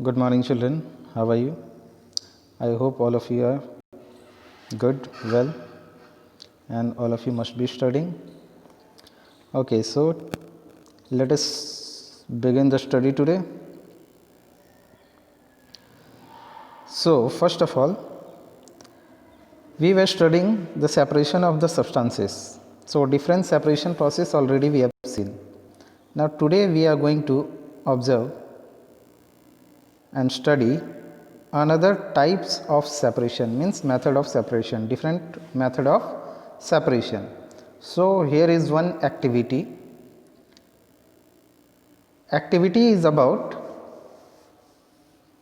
Good morning, children. How are you? I hope all of you are good, well, and all of you must be studying. Okay, so let us begin the study today. So, first of all, we were studying the separation of the substances. So, different separation process already we have seen. Now, today we are going to observe and study another types of separation, means method of separation, different method of separation. So here is one activity. Activity is about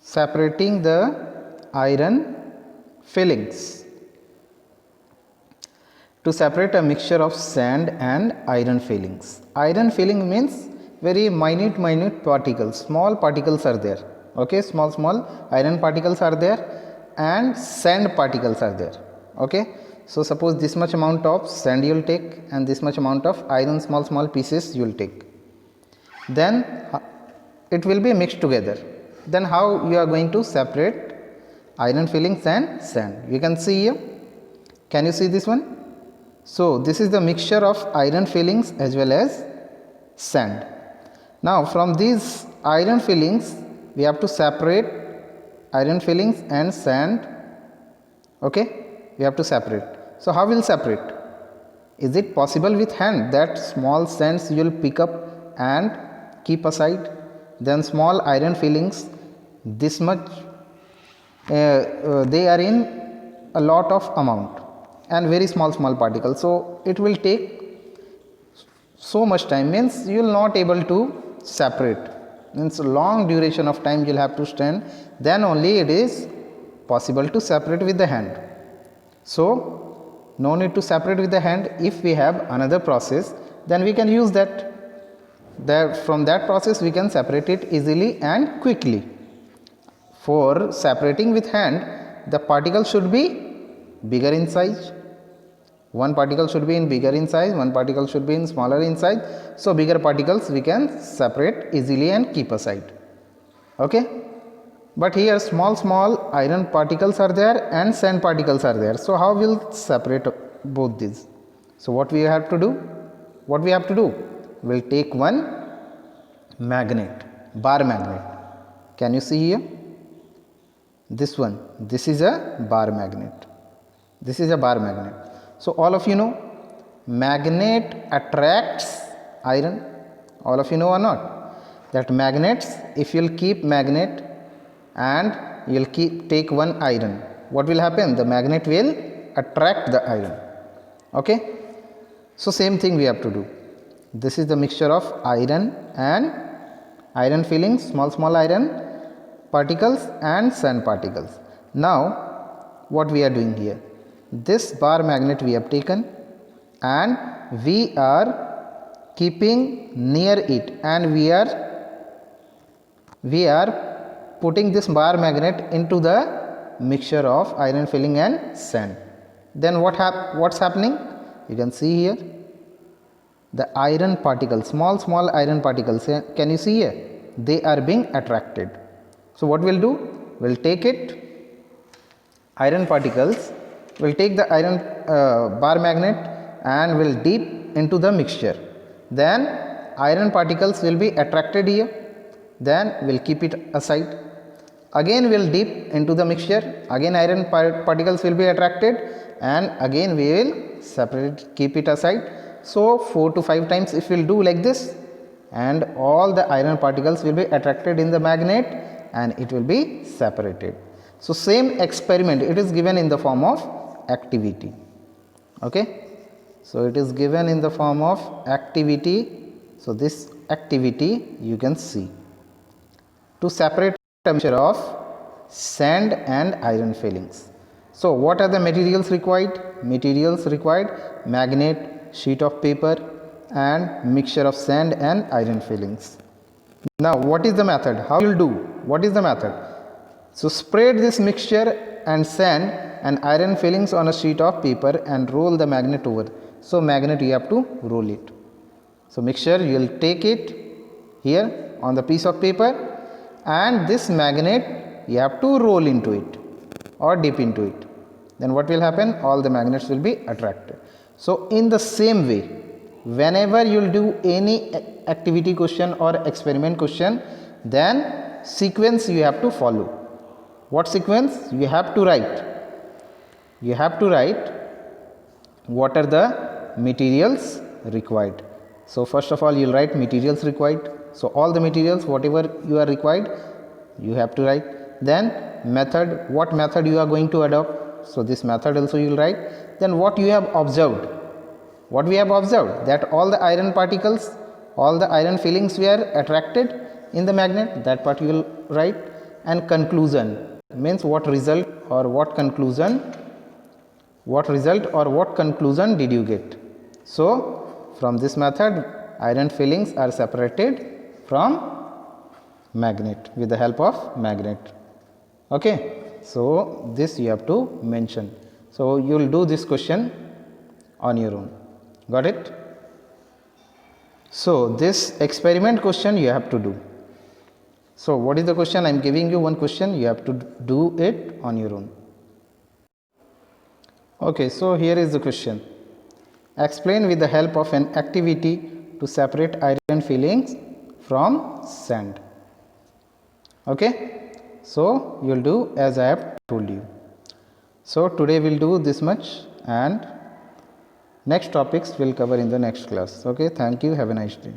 separating the iron fillings. To separate a mixture of sand and iron fillings. Iron filling means very minute particles, small particles are there. Okay, small iron particles are there and sand particles are there. Okay, so suppose this much amount of sand you will take and this much amount of iron small pieces you will take, then it will be mixed together. Then how you are going to separate iron fillings and sand? You can see here. Can you see this one? So this is the mixture of iron fillings as well as sand. Now from these iron fillings we have to separate iron fillings and sand. Okay, we have to separate. So how will separate? Is it possible with hand that small sands you will pick up and keep aside, then small iron fillings this much they are in a lot of amount and very small particles, so it will take so much time, means you will not able to separate, means long duration of time you will have to stand, then only it is possible to separate with the hand. So no need to separate with the hand. If we have another process, then we can use that. From that process we can separate it easily and quickly. For separating with hand, the particle should be bigger in size. One particle should be in bigger in size, one particle should be in smaller in size. So bigger particles we can separate easily and keep aside. Okay, but here small iron particles are there and sand particles are there. So how will separate both these? So what we have to do? We'll take one magnet, bar magnet. Can you see here? This one, this is a bar magnet. This is a bar magnet. So all of you know magnet attracts iron. All of you know or not that magnets, if you will keep magnet and you will take one iron, what will happen? The magnet will attract the iron. Okay, so same thing we have to do. This is the mixture of iron and iron fillings, small iron particles and sand particles. Now what we are doing here? This bar magnet we have taken and we are keeping near it, and we are putting this bar magnet into the mixture of iron filling and sand. Then what's happening? You can see here the iron particles, small iron particles. Can you see here? They are being attracted. So what we'll do? We'll take it, iron particles. We'll take the iron bar magnet and we'll dip into the mixture. Then iron particles will be attracted here. Then we'll keep it aside. Again we'll dip into the mixture. Again iron particles will be attracted, and again we will separate, keep it aside. So 4 to 5 times if we'll do like this, and all the iron particles will be attracted in the magnet and it will be separated. So same experiment, it is given in the form of activity. Okay, so it is given in the form of activity. So this activity you can see to separate a mixture of sand and iron fillings. So what are the materials required? Materials required: magnet, sheet of paper and mixture of sand and iron fillings. Now what is the method? How you will do? What is the method? So spread this mixture and sand and iron fillings on a sheet of paper and roll the magnet over. So magnet you have to roll it. So mixture you will take it here on the piece of paper and this magnet you have to roll into it or dip into it. Then what will happen? All the magnets will be attracted. So in the same way, whenever you will do any activity question or experiment question, then sequence you have to follow. What sequence? You have to write what are the materials required. So first of all you will write materials required. So all the materials whatever you are required you have to write. Then method, what method you are going to adopt, so this method also you will write. Then what you have observed, what we have observed, that all the iron particles, all the iron fillings were attracted in the magnet, that part you will write. And conclusion means what result or what conclusion did you get. So from this method iron fillings are separated from magnet with the help of magnet. Okay, so this you have to mention. So you will do this question on your own. Got it? So this experiment question you have to do. So what is the question? I am giving you one question, you have to do it on your own. Okay, so here is the question. Explain with the help of an activity to separate iron fillings from sand. Okay, so you will do as I have told you. So today we will do this much and next topics will cover in the next class. Okay, thank you, have a nice day.